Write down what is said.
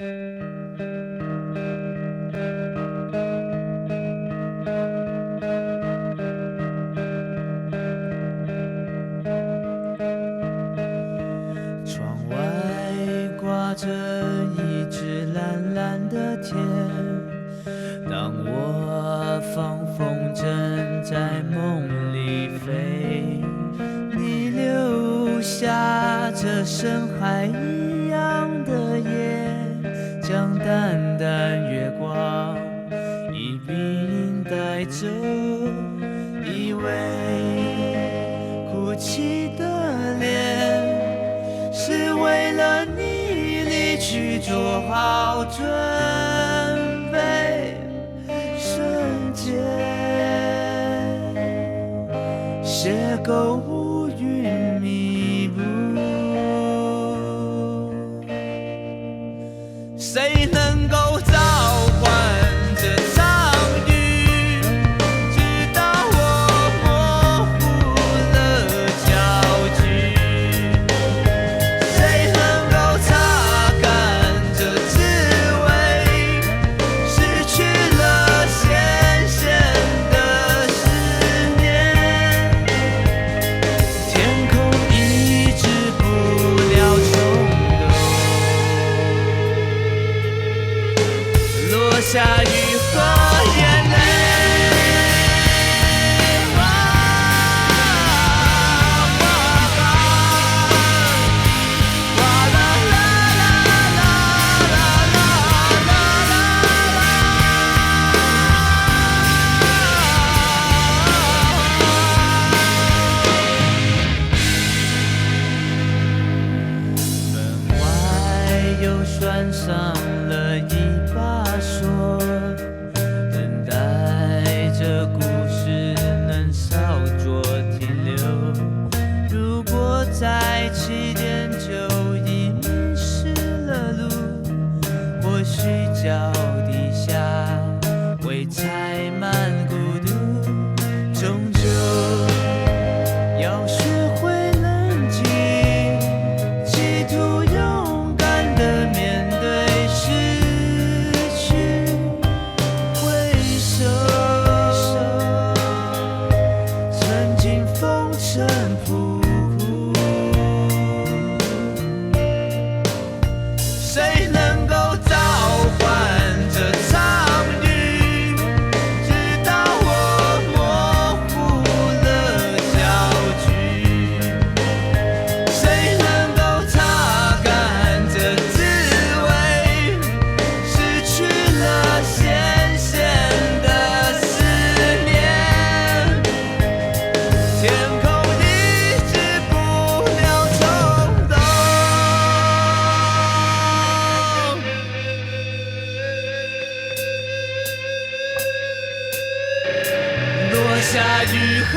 窗外挂着一只蓝蓝的天，当我放风筝在梦里飞，你留下这深海一样的夜，将淡淡月光一笔印带走，以为哭泣的脸是为了你离去做好准备，瞬间邂逅乌云密布，谁能够召唤这场雨，直到我模糊了焦距？谁能够擦干这滋味，失去了咸咸的思念？天空抑制不了冲动，落下雨和眼泪。门外又拴上了一把锁，等待着故事能稍作停留。如果在起点就已迷失了路，或许脚底下会踩满孤独，终究要学会冷静，企图勇敢地面对失去。回首，曾经风尘仆仆，谁能够召唤这场雨，直到我模糊了焦距？谁能够擦干这滋味，失去了咸咸的思念？天空抑制不了冲动，落下雨和